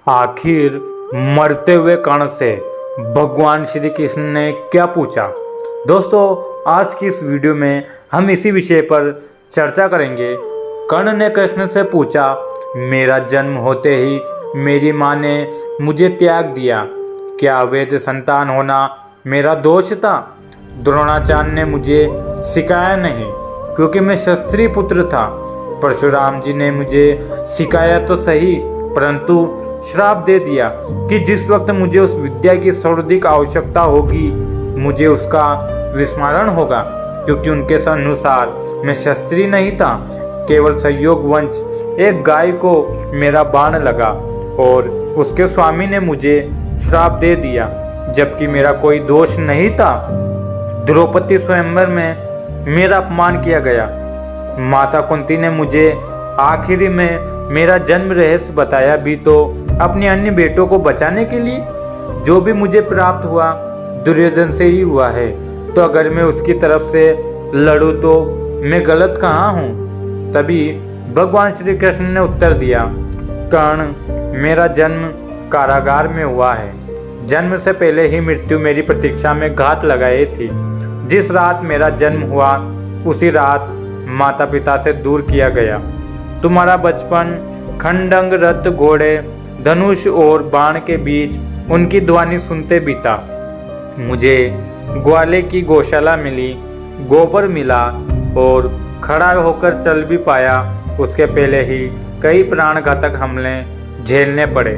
आखिर मरते हुए कर्ण से भगवान श्री कृष्ण ने क्या पूछा। दोस्तों, आज की इस वीडियो में हम इसी विषय पर चर्चा करेंगे। कर्ण ने कृष्ण से पूछा, मेरा जन्म होते ही मेरी माँ ने मुझे त्याग दिया, क्या अवैध संतान होना मेरा दोष था? द्रोणाचार्य ने मुझे सिखाया नहीं क्योंकि मैं क्षत्रिय पुत्र था। परशुराम जी ने मुझे सिखाया तो सही, परंतु श्राप दे दिया कि जिस वक्त मुझे उस विद्या की सर्वाधिक आवश्यकता होगी मुझे उसका विस्मरण होगा, क्योंकि उनके अनुसार मैं क्षत्रिय नहीं था, केवल संयोगवश एक गाय को मेरा बाण लगा और उसके स्वामी ने मुझे श्राप दे दिया, जबकि मेरा कोई दोष नहीं था। द्रौपदी स्वयंवर में मेरा अपमान किया गया। माता कुंती ने मुझे आखिरी में मेरा जन्म रहस्य बताया भी तो अपने अन्य बेटों को बचाने के लिए। जो भी मुझे प्राप्त हुआ दुर्योधन से ही हुआ है, तो अगर मैं उसकी तरफ से लड़ूं तो मैं गलत कहाँ हूँ? तभी भगवान श्री कृष्ण ने उत्तर दिया, कर्ण, मेरा जन्म कारागार में हुआ है। जन्म से पहले ही मृत्यु मेरी प्रतीक्षा में घात लगाई थी। जिस रात मेरा जन्म हुआ उसी रात माता पिता से दूर किया गया। तुम्हारा बचपन खंडंग, रथ, घोड़े, धनुष और बाण के बीच उनकी ध्वनि सुनते बीता। मुझे ग्वाले की गौशाला मिली, गोबर मिला और खड़ा होकर चल भी पाया। उसके पहले ही कई प्राणघातक हमले झेलने पड़े।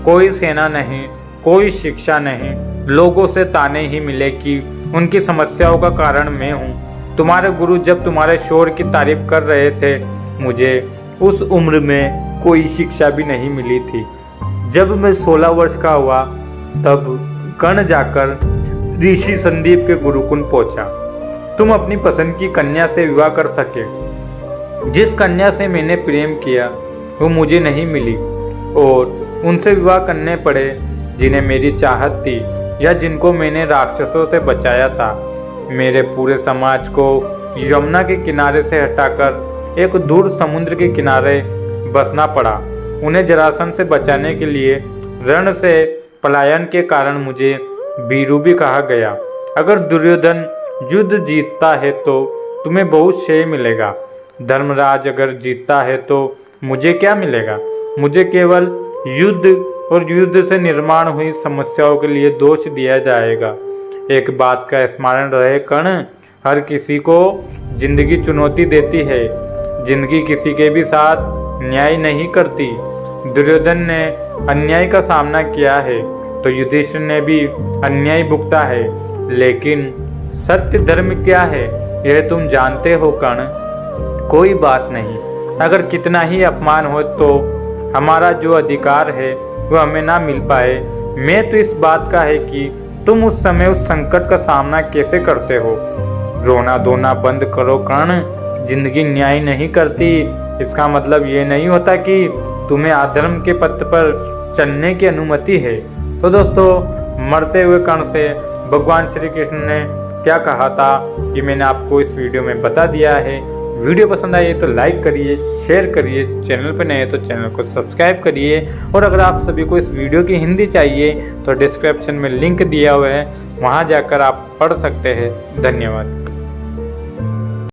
कोई सेना नहीं, कोई शिक्षा नहीं, लोगों से ताने ही मिले कि उनकी समस्याओं का कारण मैं हूँ। तुम्हारे गुरु जब तुम्हारे शौर्य की तारीफ कर रहे थे, मुझे उस उम्र में कोई शिक्षा भी नहीं मिली थी। जब मैं 16 वर्ष का हुआ तब कर्ण जाकर ऋषि संदीप के गुरुकुल पहुंचा। तुम अपनी पसंद की कन्या से विवाह कर सके। जिस कन्या से मैंने प्रेम किया वो मुझे नहीं मिली और उनसे विवाह करने पड़े जिन्हें मेरी चाहत थी या जिनको मैंने राक्षसों से बचाया था। मेरे पूरे समाज को यमुना के किनारे से हटाकर एक दूर समुद्र के किनारे बसना पड़ा। उन्हें जरासंध से बचाने के लिए रण से पलायन के कारण मुझे वीरू भी कहा गया। अगर दुर्योधन युद्ध जीतता है तो तुम्हें बहुत श्रेय मिलेगा। धर्मराज अगर जीतता है तो मुझे क्या मिलेगा? मुझे केवल युद्ध और युद्ध से निर्माण हुई समस्याओं के लिए दोष दिया जाएगा। एक बात का स्मरण रहे कर्ण, हर किसी को जिंदगी चुनौती देती है। जिंदगी किसी के भी साथ न्याय नहीं करती। दुर्योधन ने अन्याय का सामना किया है तो युधिष्ठिर ने भी अन्याय भुगता है, लेकिन सत्य धर्म क्या है यह तुम जानते हो कर्ण। कोई बात नहीं, अगर कितना ही अपमान हो तो हमारा जो अधिकार है वो हमें ना मिल पाए। मैं तो इस बात का है कि तुम उस समय उस संकट का सामना कैसे करते हो। रोना धोना बंद करो कर्ण, जिंदगी न्याय नहीं करती। इसका मतलब ये नहीं होता कि तुम्हें अधर्म के पथ पर चलने की अनुमति है। तो दोस्तों, मरते हुए कर्ण से भगवान श्री कृष्ण ने क्या कहा था ये मैंने आपको इस वीडियो में बता दिया है। वीडियो पसंद आई तो लाइक करिए, शेयर करिए, चैनल पर नए हैं तो चैनल को सब्सक्राइब करिए। और अगर आप सभी को इस वीडियो की हिंदी चाहिए तो डिस्क्रिप्शन में लिंक दिया हुआ है, वहां जाकर आप पढ़ सकते हैं। धन्यवाद।